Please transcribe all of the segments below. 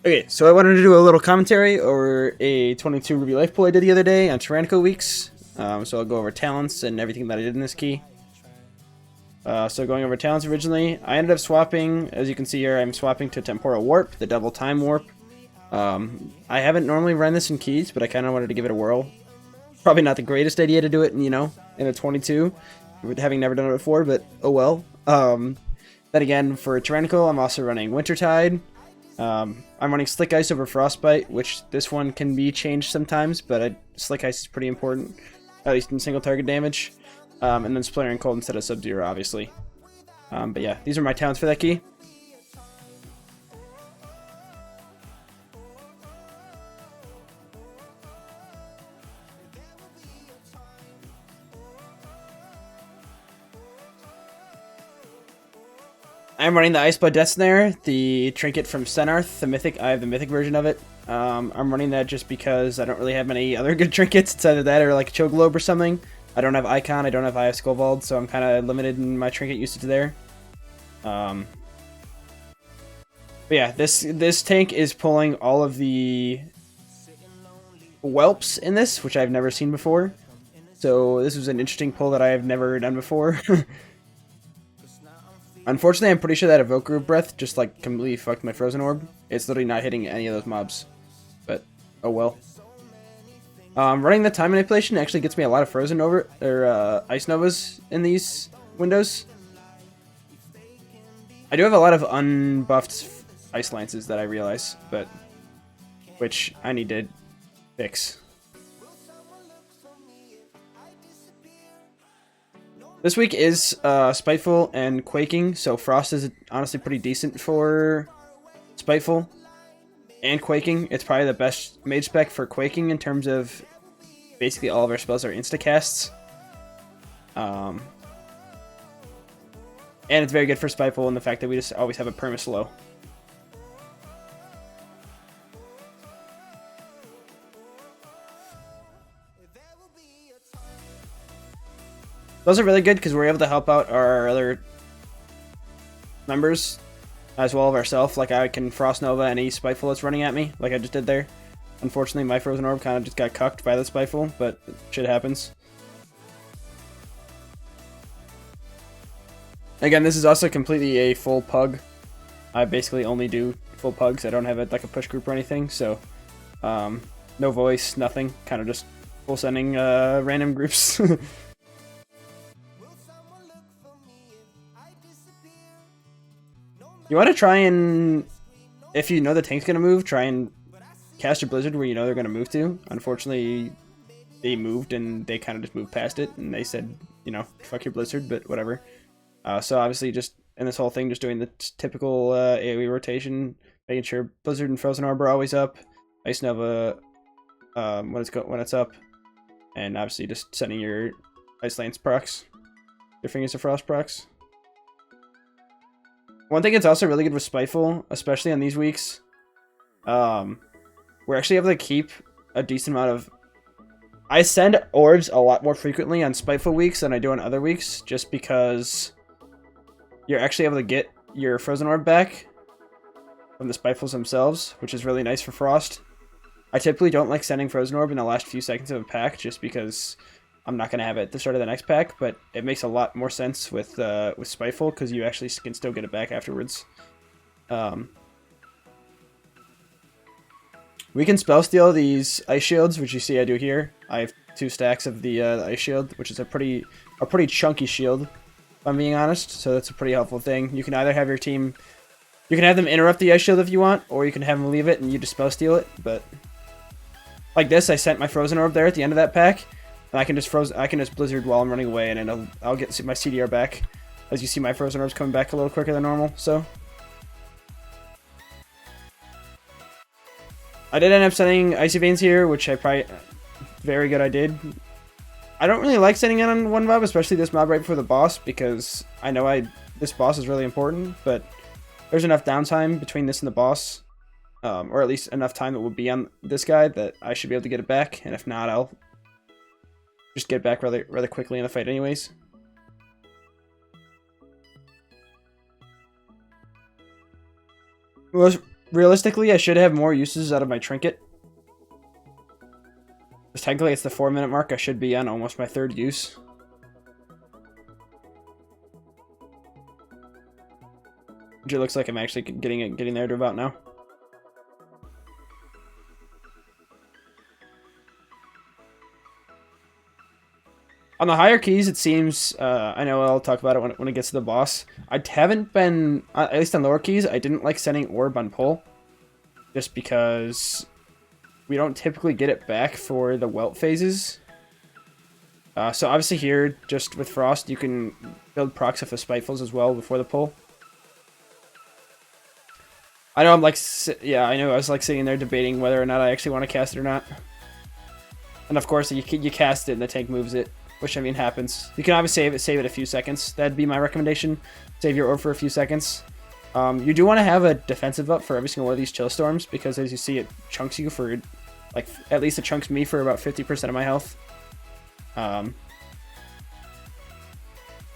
Okay, so I wanted to do a little commentary over a 22 Ruby Life pool I did the other day on Tyrannical weeks. So I'll go over talents and everything that I did in this key. So going over talents originally, I ended up swapping, as you can see here, I'm swapping to Temporal Warp, the double time warp. I haven't normally run this in keys, but I kind of wanted to give it a whirl. Probably not the greatest idea to do it, in a 22, having never done it before, but oh well. Then again, for Tyrannical, I'm also running Wintertide. I'm running Slick Ice over Frostbite, which this one can be changed sometimes, but Slick Ice is pretty important, at least in single target damage. And then Splintering Cold instead of Sub-Zero, obviously. But yeah, these are my talents for that key. I'm running the Iceblood Death Snare, the trinket from Senarth, the mythic. I have the mythic version of it. I'm running that just because I don't really have many other good trinkets. It's either that or like Chill Globe or something. I don't have Icon, I don't have Eye of Skovald, so I'm kind of limited in my trinket usage there. But yeah, this tank is pulling all of the whelps in this, which I've never seen before. So this was an interesting pull that I have never done before. Unfortunately, I'm pretty sure that Evoke Group Breath just like completely fucked my Frozen Orb. It's literally not hitting any of those mobs. But, oh well. Running the time manipulation actually gets me a lot of Frozen over or Ice Novas in these windows. I do have a lot of unbuffed Ice Lances that I realize, but which I need to fix. This week is Spiteful and Quaking, so Frost is honestly pretty decent for Spiteful and Quaking. It's probably the best Mage spec for Quaking in terms of basically all of our spells are insta-casts. And it's very good for Spiteful in the fact that we just always have a perma-slow. Those are really good because we're able to help out our other members as well as ourselves. Like I can Frost Nova any Spiteful that's running at me, like I just did there. Unfortunately, my Frozen Orb kind of just got cucked by the Spiteful, but shit happens. Again, this is also completely a full pug. I basically only do full pugs. I don't have it like a push group or anything, so no voice, nothing. Kind of just full sending random groups. You want to try and, if you know the tank's going to move, try and cast your Blizzard where you know they're going to move to. Unfortunately, they moved and they kind of just moved past it, and they said, fuck your Blizzard, but whatever. So obviously just, in this whole thing, just doing the typical AoE rotation, making sure Blizzard and Frozen Orb are always up, Ice Nova when it's up, and obviously just sending your Ice Lance procs, your Fingers of Frost procs. One thing that's also really good with Spiteful, especially on these weeks, we're actually able to keep a decent amount of... I send orbs a lot more frequently on Spiteful weeks than I do on other weeks, just because you're actually able to get your Frozen Orb back from the Spitefuls themselves, which is really nice for Frost. I typically don't like sending Frozen Orb in the last few seconds of a pack, just because I'm not going to have it at the start of the next pack, but it makes a lot more sense with Spiteful, because you actually can still get it back afterwards. We can spell steal these Ice Shields, which you see I do here. I have 2 stacks of the Ice Shield, which is a pretty chunky shield, if I'm being honest, so that's a pretty helpful thing. You can either have your team... You can have them interrupt the Ice Shield if you want, or you can have them leave it and you just spell steal it, but... Like this, I sent my Frozen Orb there at the end of that pack, and I can just Blizzard while I'm running away, and then I'll get my CDR back. As you see, my Frozen Orb's coming back a little quicker than normal, so... I did end up sending Icy Veins here, which I probably... Very good I did. I don't really like sending it on one mob, especially this mob right before the boss, because I know this boss is really important, but there's enough downtime between this and the boss, or at least enough time that will be on this guy that I should be able to get it back, and if not, I'll just get it back rather quickly in the fight anyways. realistically, I should have more uses out of my trinket. Because technically it's the 4-minute mark. I should be on almost my 3rd use. Which it looks like I'm actually getting there to about now. On the higher keys, it seems, I know I'll talk about it when it gets to the boss. I haven't been, at least on lower keys, I didn't like sending orb on pull. Just because we don't typically get it back for the welt phases. So obviously here, just with Frost, you can build procs off the Spitefuls as well before the pull. I know I'm like, yeah, I know I was like sitting there debating whether or not I actually want to cast it or not. And of course, you cast it and the tank moves it, which I mean happens. You can obviously save it a few seconds. That'd be my recommendation. Save your orb for a few seconds. You do want to have a defensive up for every single one of these chill storms because as you see, it chunks you for, like, at least it chunks me for about 50% of my health. I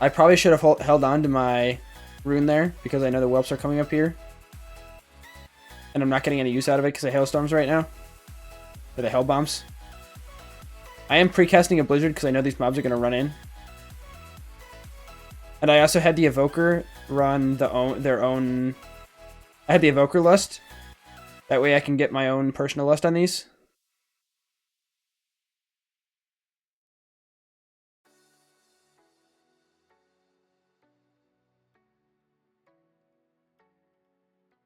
probably should have held on to my rune there because I know the whelps are coming up here. And I'm not getting any use out of it because of hailstorms right now. Or the hell bombs. I am precasting a blizzard because I know these mobs are going to run in. And I also had the evoker run their own. I had the evoker lust. That way I can get my own personal lust on these.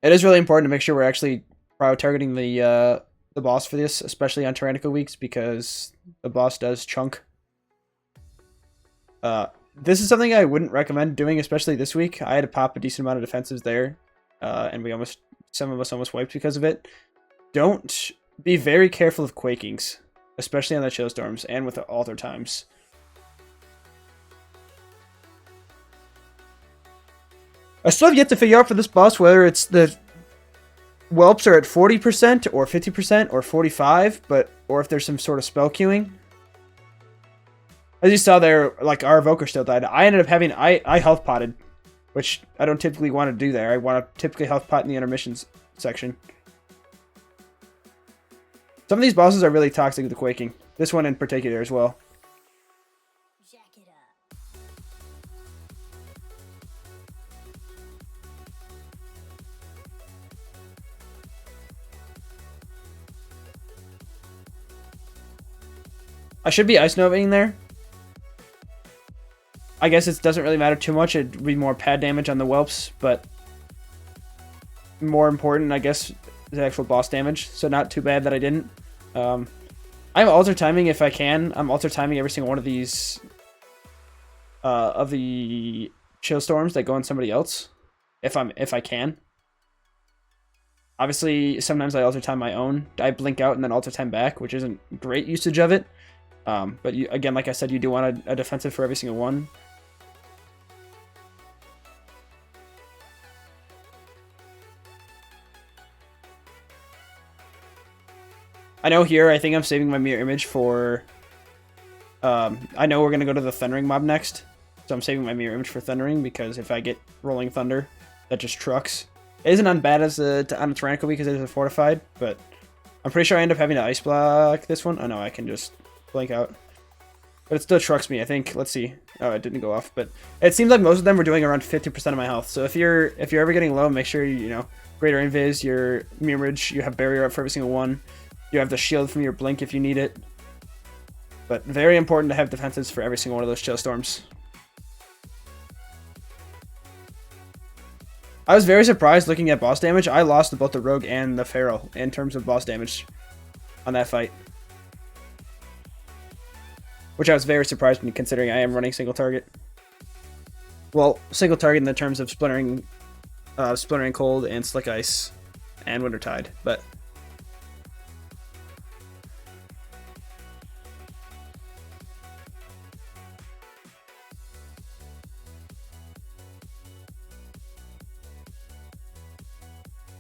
It is really important to make sure we're actually targeting the boss for this, especially on Tyrannical weeks, because the boss does chunk. This is something I wouldn't recommend doing, especially this week. I had to pop a decent amount of defenses there, and some of us almost wiped because of it. Don't be very careful of quakings, especially on the chill storms and with the altar times. I still have yet to figure out for this boss whether it's the whelps are at 40% or 50% or 45%, or if there's some sort of spell queuing. As you saw there, like our evoker still died. I ended up having I health potted, which I don't typically want to do there. I want to typically health pot in the intermissions section. Some of these bosses are really toxic with the quaking. This one in particular as well. I should be ice novaing there. I guess it doesn't really matter too much. It'd be more pad damage on the whelps, but more important, I guess, is the actual boss damage. So not too bad that I didn't. I'm alter timing if I can. I'm alter timing every single one of these of the chill storms that go on somebody else, if I can. Obviously, sometimes I alter time my own. I blink out and then alter time back, which isn't great usage of it. But again, like I said, you do want a defensive for every single one. I know here, I think I'm saving my mirror image for... I know we're going to go to the Thundering mob next. So I'm saving my mirror image for Thundering, because if I get Rolling Thunder, that just trucks. It isn't on bad as on a Tyrannical because it is a Fortified, but I'm pretty sure I end up having to Ice Block this one. Oh no, I can just blink out. But it still trucks me, I think. Let's see. Oh, it didn't go off, but it seems like most of them were doing around 50% of my health. So if you're ever getting low, make sure you know, Greater Invis, your mirror image, you have barrier up for every single one. You have the shield from your blink if you need it. But very important to have defenses for every single one of those chill storms. I was very surprised looking at boss damage. I lost to both the Rogue and the Pharaoh in terms of boss damage on that fight. Which I was very surprised when considering I am running single target. Well, single target in the terms of Splintering Cold and Slick Ice and Wintertide, but...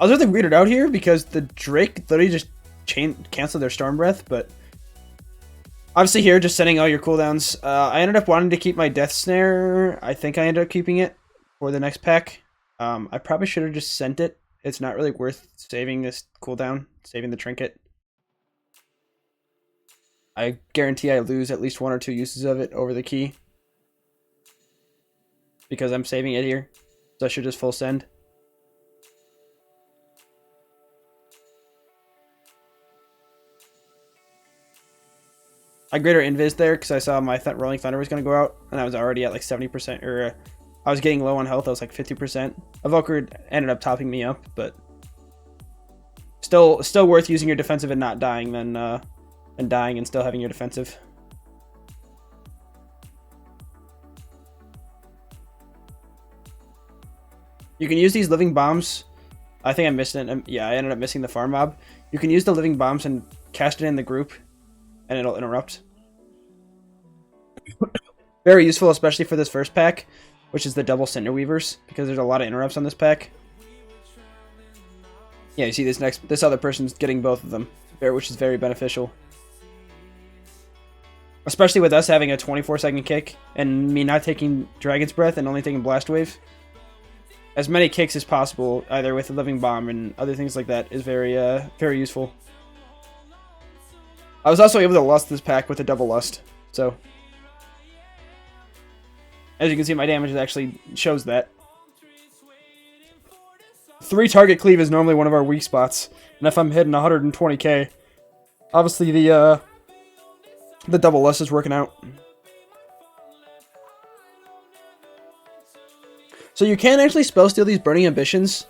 I was really weirded out here because the Drake literally just canceled their Storm Breath, but obviously here, just setting all your cooldowns. I ended up wanting to keep my Death Snare. I think I ended up keeping it for the next pack. I probably should have just sent it it's not really worth saving this cooldown, saving the trinket. I guarantee I lose at least 1 or 2 uses of it over the key. Because I'm saving it here. So I should just full send. I greater invis there because I saw my rolling thunder was going to go out, and I was already at like 70%, or I was getting low on health. I was like 50%. Evoker ended up topping me up, but still worth using your defensive and not dying than dying and still having your defensive. You can use these living bombs. I think I missed it. Yeah, I ended up missing the farm mob. You can use the living bombs and cast it in the group, and it'll interrupt. Very useful, especially for this first pack, which is the double Cinder Weavers, because there's a lot of interrupts on this pack. Yeah, you see this other person's getting both of them, which is very beneficial. Especially with us having a 24-second kick, and me not taking Dragon's Breath and only taking Blast Wave. As many kicks as possible, either with a Living Bomb and other things like that, is very useful. I was also able to lust this pack with a double lust, so as you can see, my damage actually shows that. 3 target cleave is normally one of our weak spots, and if I'm hitting 120k, obviously the double lust is working out. So you can actually spell steal these Burning Ambitions.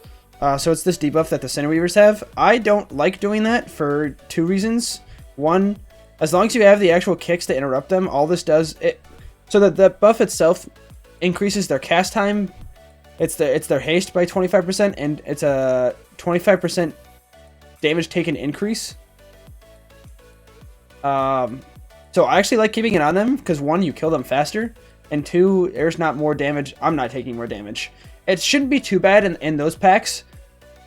So it's this debuff that the Cinder Weavers have. I don't like doing that for 2 reasons. One, as long as you have the actual kicks to interrupt them, all this does so that the buff itself increases their cast time. It's their haste by 25%, and it's a 25% damage taken increase. So I actually like keeping it on them because 1, you kill them faster. And 2, there's not more damage. I'm not taking more damage. It shouldn't be too bad in those packs,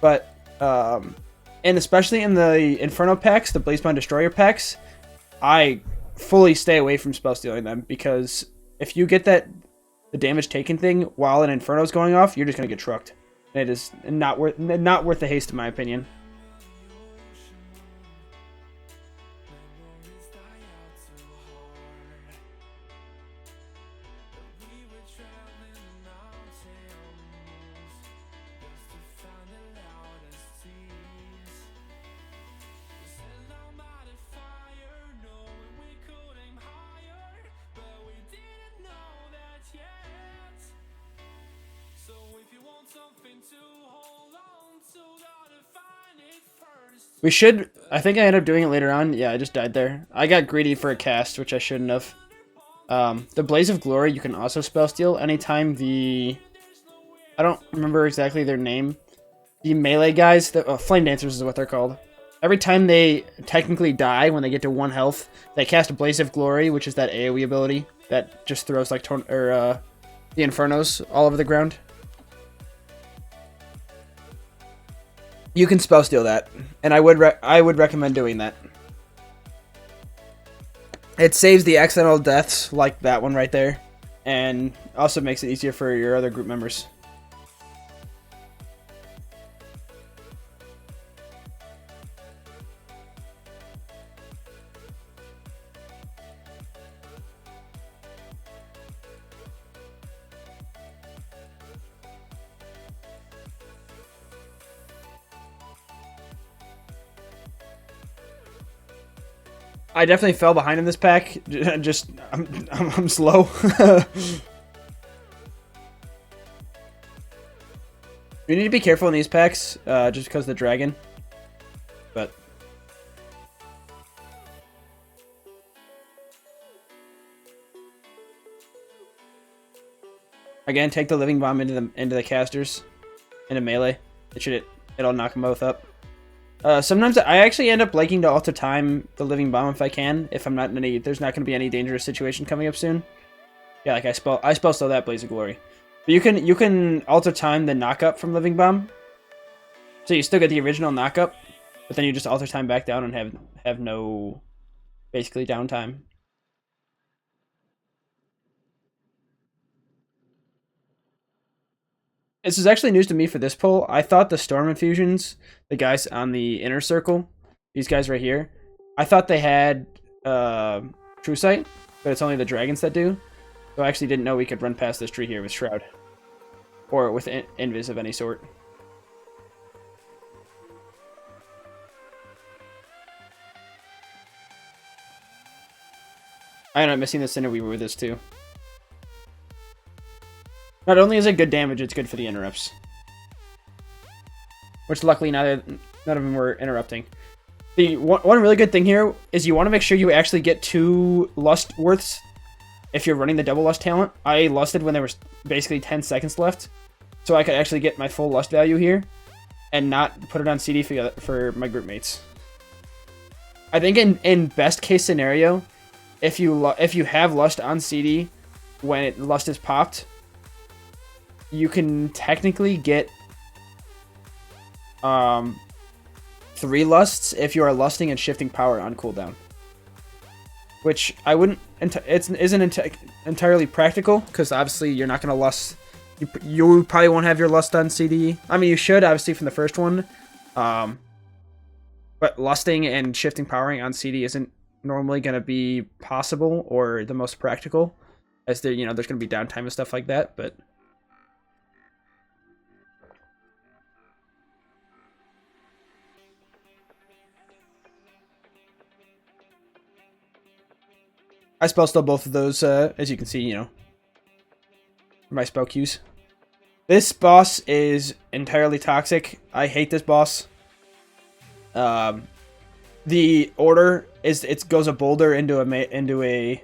but and especially in the Inferno packs, the Blazebond Destroyer packs, I fully stay away from spell stealing them because if you get the damage taken thing while an Inferno's going off, you're just gonna get trucked. And it is not worth the haste, in my opinion. We should... I think I ended up doing it later on. Yeah, I just died there. I got greedy for a cast, which I shouldn't have. The Blaze of Glory, you can also spell steal anytime the... I don't remember exactly their name. The melee guys, Flame Dancers is what they're called. Every time they technically die, when they get to 1 health, they cast a Blaze of Glory, which is that AoE ability that just throws like the Infernos all over the ground. You can spell steal that, and I would recommend doing that. It saves the accidental deaths like that one right there, and also makes it easier for your other group members. I definitely fell behind in this pack. Just I'm slow. You need to be careful in these packs, just because of the dragon. But again, take the living bomb into the casters, into melee. It'll knock them both up. Sometimes I actually end up liking to alter time the living bomb if I can. If I'm not in there's not going to be any dangerous situation coming up soon. Yeah, like I spell steal that Blaze of Glory. But you can alter time the knockup from living bomb. So you still get the original knockup, but then you just alter time back down and have no basically downtime. This is actually news to me for this pull. I thought the Storm Infusions, the guys on the inner circle, these guys right here, I thought they had True Sight, but it's only the dragons that do. So I actually didn't know we could run past this tree here with Shroud. Or with Invis of any sort. I ended up missing the Cinderweaver with this too. Not only is it good damage, it's good for the interrupts. Which luckily none of them were interrupting. The one really good thing here is you want to make sure you actually get 2 Lust worths if you're running the double Lust talent. I lusted when there was basically 10 seconds left, so I could actually get my full Lust value here and not put it on CD for my group mates. I think in best case scenario, if you have Lust on CD when Lust is popped, you can technically get 3 lusts if you are lusting and shifting power on cooldown. Which I wouldn't. Isn't entirely practical because obviously you're not gonna lust. You probably won't have your lust on CD. I mean, you should obviously from the first one, but lusting and shifting powering on CD isn't normally gonna be possible or the most practical, as there's gonna be downtime and stuff like that, but. I spell still both of those, as you can see, my spell queues. This boss is entirely toxic. I hate this boss. The order is it goes a boulder into a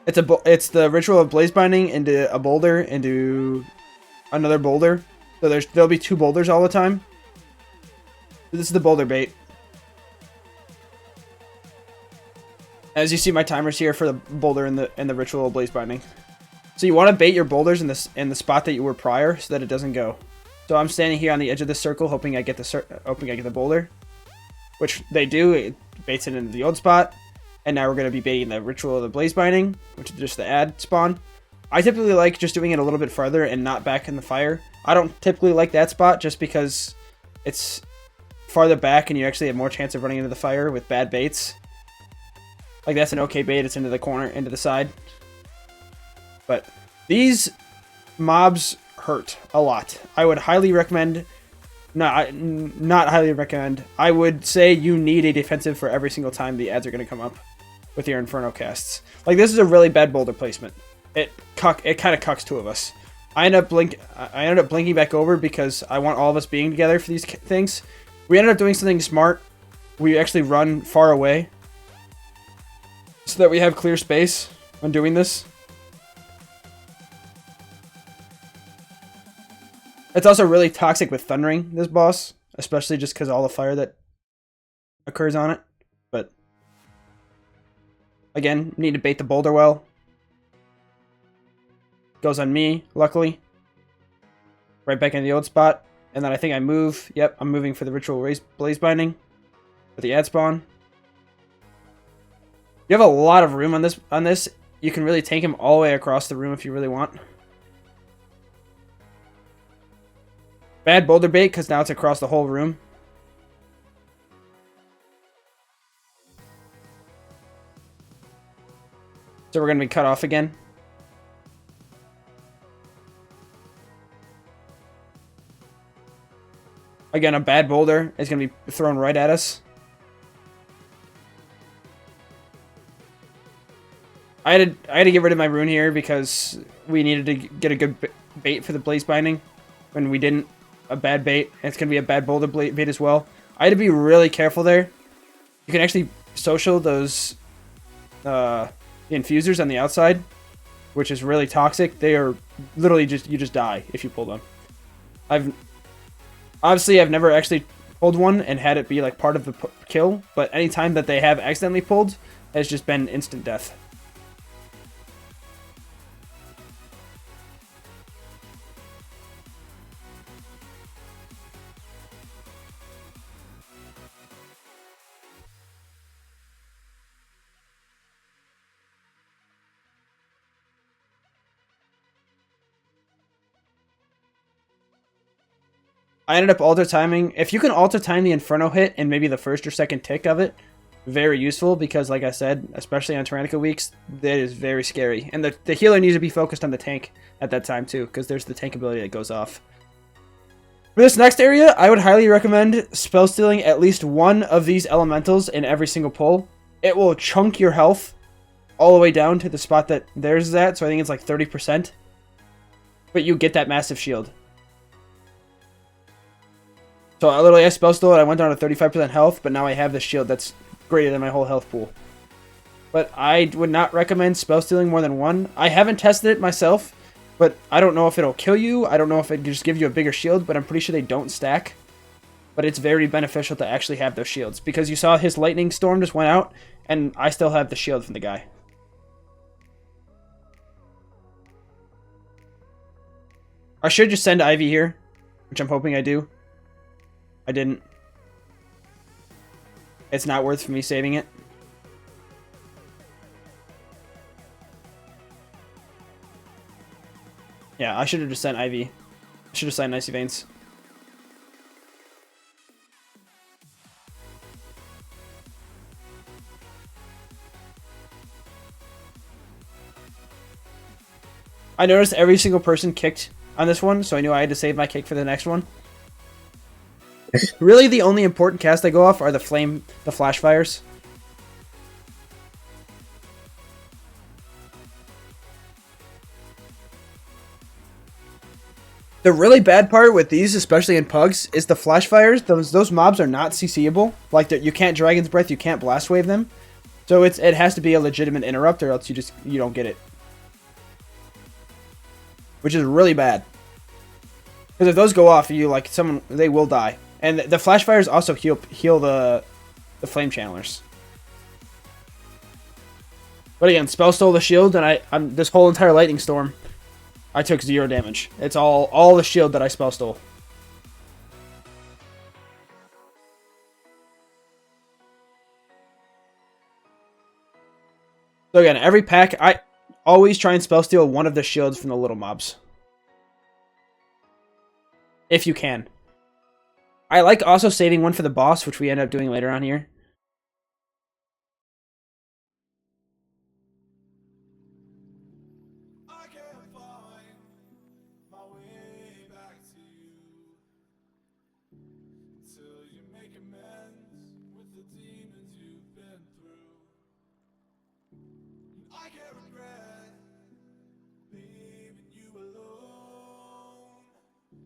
it's the ritual of blaze binding into a boulder into another boulder. So there'll be 2 boulders all the time. This is the boulder bait. As you see my timers here for the boulder and the ritual of blaze binding. So you want to bait your boulders in the spot that you were prior so that it doesn't go. So I'm standing here on the edge of the circle hoping I get the boulder, which they do. It baits it into the old spot, and now we're going to be baiting the ritual of the blaze binding, which is just the add spawn. I typically like just doing it a little bit farther and not back in the fire. I don't typically like that spot just because it's farther back and you actually have more chance of running into the fire with bad baits. Like that's an okay bait, it's into the corner, into the side. But these mobs hurt a lot. I would highly recommend, not highly recommend, I would say you need a defensive for every single time the ads are going to come up with your Inferno casts. Like this is a really bad boulder placement. It kind of cucks 2 of us. I ended up blinking back over because I want all of us being together for these things. We ended up doing something smart. We actually run far away so that we have clear space when doing this. It's also really toxic with thundering, this boss, especially just because of all the fire that occurs on it. But again, need to bait the boulder well. Goes on me, luckily. Right back in the old spot. And then I think I move. Yep, I'm moving for the ritual blaze binding. For the ad spawn. You have a lot of room on this. You can really tank him all the way across the room if you really want. Bad boulder bait, because now it's across the whole room. So we're going to be cut off again. Again, a bad boulder is going to be thrown right at us. I had to get rid of my rune here because we needed to get a good bait for the blaze binding. When we didn't, a bad bait. And it's going to be a bad boulder bait as well. I had to be really careful there. You can actually social those the infusers on the outside, which is really toxic. They are literally you just die if you pull them. I've never actually pulled one and had it be like part of the kill, but anytime that they have accidentally pulled has just been instant death. I ended up alter timing. If you can alter time the Inferno hit and maybe the first or second tick of it, very useful because, like I said, especially on Tyrannical weeks, that is very scary. And the healer needs to be focused on the tank at that time too, because there's the tank ability that goes off. For this next area, I would highly recommend spell stealing at least one of these elementals in every single pull. It will chunk your health all the way down to the spot that theirs is at, so I think it's like 30%. But you get that massive shield. So I spell stole it, I went down to 35% health, but now I have the shield that's greater than my whole health pool. But I would not recommend spell stealing more than one. I haven't tested it myself, but I don't know if it'll kill you. I don't know if it can just give you a bigger shield, but I'm pretty sure they don't stack. But it's very beneficial to actually have those shields, because you saw his lightning storm just went out, and I still have the shield from the guy. I should just send Ivy here, which I'm hoping I do. I didn't. It's not worth me saving it. Yeah, I should have just sent Ivy. I should have sent Icy Veins. I noticed every single person kicked on this one, so I knew I had to save my kick for the next one. Really, the only important cast I go off are the flash fires. The really bad part with these, especially in Pugs, is the flash fires. Those mobs are not CCable. Like, you can't Dragon's Breath, you can't Blast Wave them. So it has to be a legitimate interrupt, or else you don't get it. Which is really bad. Because if those go off, they will die. And the flash fires also heal the flame channelers. But again, spell stole the shield, and I'm this whole entire lightning storm, I took 0 damage. It's all the shield that I spell stole. So again, every pack, I always try and spell steal one of the shields from the little mobs. If you can. I like also saving one for the boss, which we end up doing later on here.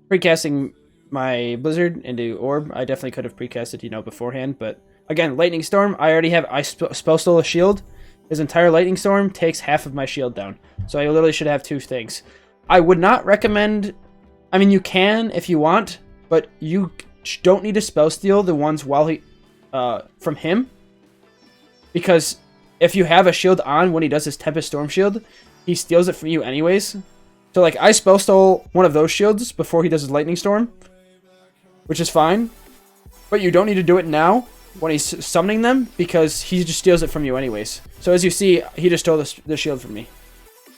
Precasting my Blizzard into Orb, I definitely could have precasted, beforehand, but again, Lightning Storm, I spell stole a shield. His entire Lightning Storm takes half of my shield down, so I literally should have 2 things. I would not recommend, I mean, you can if you want, but you don't need to spell steal the ones from him, because if you have a shield on when he does his Tempest Storm shield, he steals it from you anyways. So, like, I spell stole one of those shields before he does his Lightning Storm, which is fine. But you don't need to do it now when he's summoning them, because he just steals it from you anyways. So, as you see, he just stole the shield from me.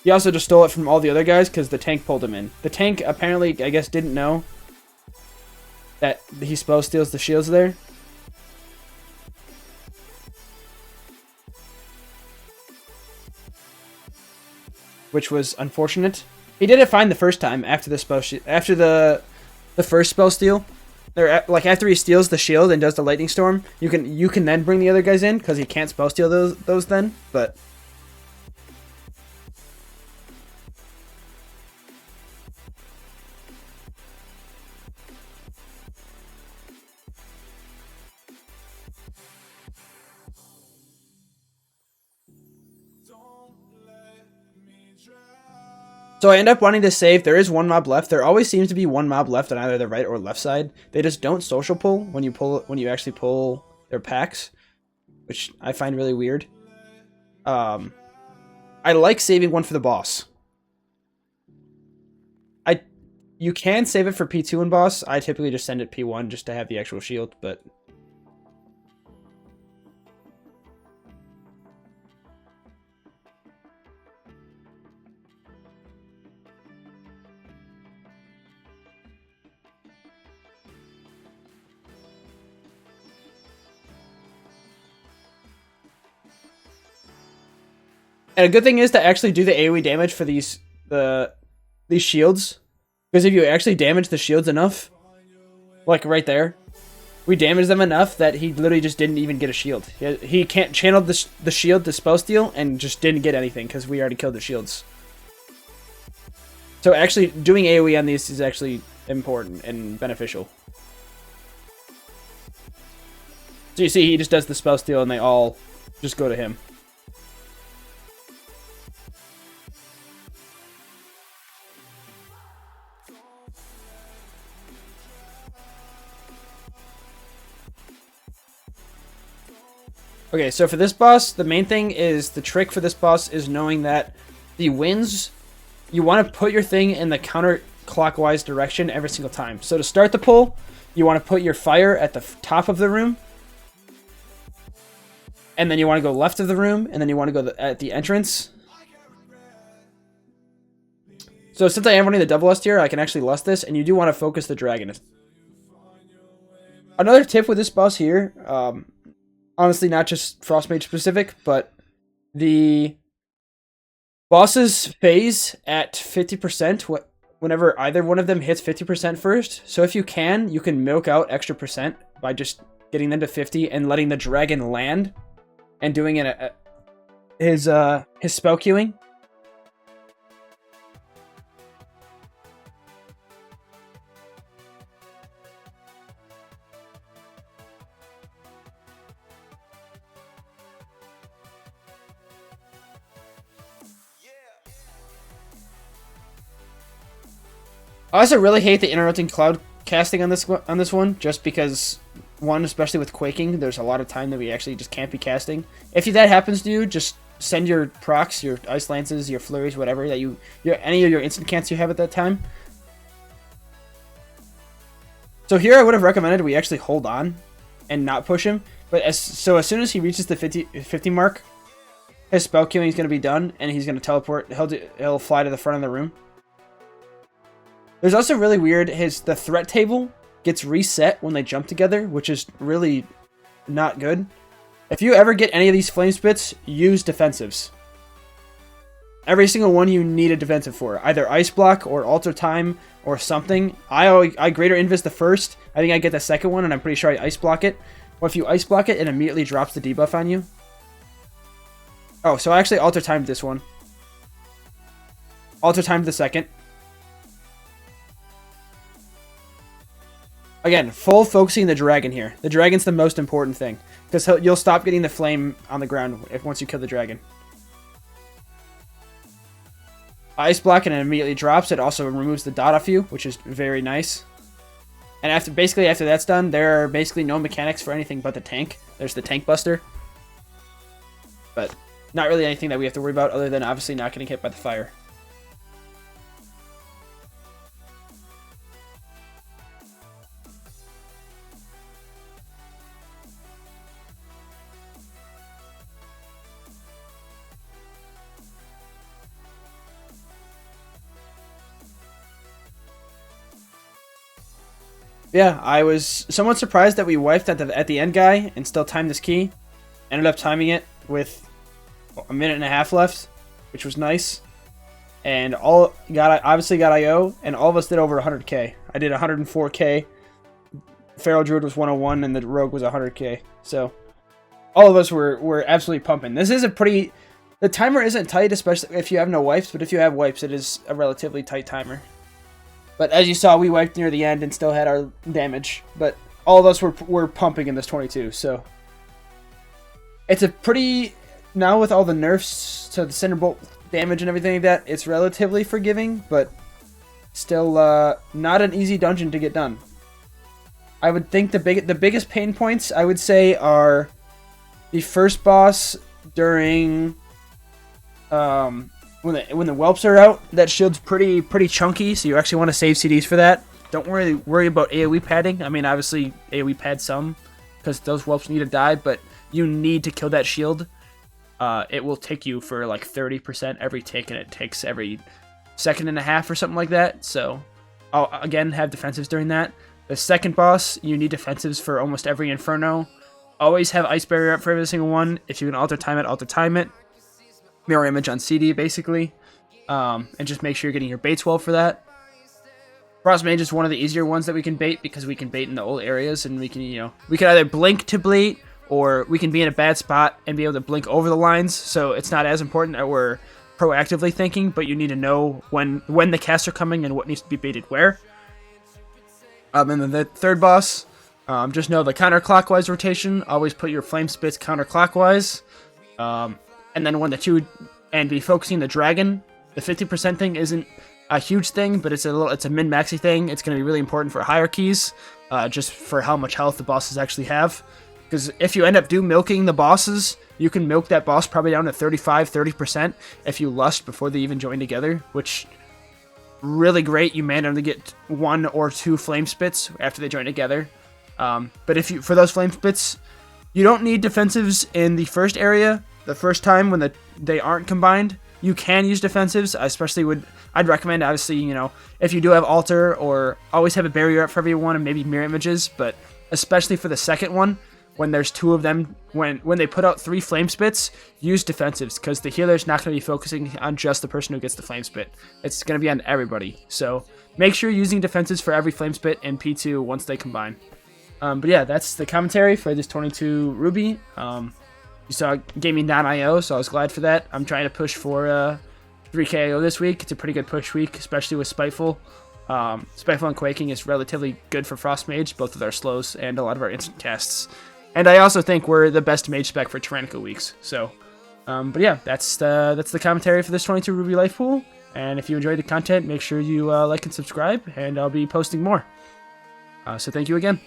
He also just stole it from all the other guys because the tank pulled him in. The tank, apparently, I guess, didn't know that he spell steals the shields there. Which was unfortunate. He did it fine the first time after the first spell steal. Or like after he steals the shield and does the lightning storm, you can then bring the other guys in because he can't spell steal those then. But so I end up wanting to save. There is one mob left. There always seems to be one mob left on either the right or left side. They just don't social pull when you actually pull their packs, which I find really weird. I like saving one for the boss. You can save it for P2 and boss. I typically just send it P1 just to have the actual shield, but And a good thing is to actually do the AoE damage for these shields, because if you actually damage the shields enough, like right there, we damaged them enough that he literally just didn't even get a shield. He can't channel the shield to spell steal and just didn't get anything because we already killed the shields. So actually doing AoE on these is actually important and beneficial. So you see he just does the spell steal and they all just go to him. Okay, so for this boss, the main thing is, the trick for this boss is knowing that the winds, you want to put your thing in the counterclockwise direction every single time. So to start the pull, you want to put your fire at the top of the room, and then you want to go left of the room, and then you want to go at the entrance. So since I am running the double lust here, I can actually lust this, and you do want to focus the dragon. Another tip with this boss here, honestly, not just Frost Mage specific, but the bosses phase at 50% whenever either one of them hits 50% first. So if you can milk out extra percent by just getting them to 50 and letting the dragon land and doing it his spell queuing. I also really hate the interrupting cloud casting on this one, just because, one, especially with quaking, there's a lot of time that we actually just can't be casting. If that happens to you, just send your procs, your ice lances, your flurries, whatever that any of your instant cants you have at that time. So here I would have recommended we actually hold on and not push him, but as soon as he reaches the 50 mark, his spell queuing is going to be done, and he's going to teleport. He'll fly to the front of the room. There's also really weird, the threat table gets reset when they jump together, which is really not good. If you ever get any of these flame spits, use defensives. Every single one you need a defensive for, either ice block or alter time or something. I greater invis the first. I think I get the second one, and I'm pretty sure I ice block it. Or if you ice block it, it immediately drops the debuff on you. Oh, so I actually alter timed this one. Alter timed the second. Again, full focusing the dragon here. The dragon's the most important thing, because you'll stop getting the flame on the ground once you kill the dragon. Ice block and it immediately drops. It also removes the dot off you, which is very nice. And after that's done, there are basically no mechanics for anything but the tank. There's the tank buster, but not really anything that we have to worry about other than obviously not getting hit by the fire. Yeah, I was somewhat surprised that we wiped at the end guy and still timed this key. Ended up timing it with a minute and a half left, which was nice. And obviously got IO, and all of us did over 100k. I did 104k. Pharaoh Druid was 101, and the Rogue was 100k. So all of us were absolutely pumping. This is the timer isn't tight, especially if you have no wipes, but if you have wipes, it is a relatively tight timer. But as you saw, we wiped near the end and still had our damage. But all of us were pumping in this 22, so it's a pretty, now with all the nerfs to the Cinderbolt damage and everything like that, it's relatively forgiving, but still not an easy dungeon to get done. I would think the biggest pain points, I would say, are the first boss during when the whelps are out. That shield's pretty chunky, so you actually want to save CDs for that. Don't worry about AoE padding. I mean, obviously AoE pad some, because those whelps need to die, but you need to kill that shield. It will take you for like 30% every tick, and it takes every second and a half or something like that. So I'll again have defensives during that. The second boss, you need defensives for almost every Inferno. Always have Ice Barrier up for every single one. If you can alter time it, alter time it. mirror image on CD, basically. And just make sure you're getting your baits well for that. Frost Mage is one of the easier ones that we can bait because we can bait in the old areas, and we can, we can either blink to bait, or we can be in a bad spot and be able to blink over the lines, so it's not as important that we're proactively thinking, but you need to know when the casts are coming and what needs to be baited where. And then the third boss, just know the counterclockwise rotation. Always put your flame spits counterclockwise. And then and be focusing the dragon. The 50% thing isn't a huge thing, but it's a min-maxy thing. It's going to be really important for hierarchies, just for how much health the bosses actually have. Because if you end up milking the bosses, you can milk that boss probably down to 35-30% if you lust before they even join together, which really great. You may only get 1 or 2 flame spits after they join together. But for those flame spits, you don't need defensives in the first area. The first time when they aren't combined, you can use defensives. I'd recommend, obviously, if you do have altar, or always have a barrier up for everyone and maybe mirror images, but especially for the second one, when there's 2 of them, when they put out 3 flame spits, use defensives, because the healer's not going to be focusing on just the person who gets the flame spit. It's going to be on everybody. So make sure you're using defensives for every flame spit in P2 once they combine. But yeah, that's the commentary for this 22 Ruby. You saw Gaming.io, so I was glad for that. I'm trying to push for 3k IO this week. It's a pretty good push week, especially with Spiteful. Spiteful and Quaking is relatively good for Frost Mage, both with our slows and a lot of our instant casts. And I also think we're the best Mage spec for Tyrannical weeks. So, but yeah, that's the commentary for this 22 Ruby Life Pool. And if you enjoyed the content, make sure you like and subscribe, and I'll be posting more. So thank you again.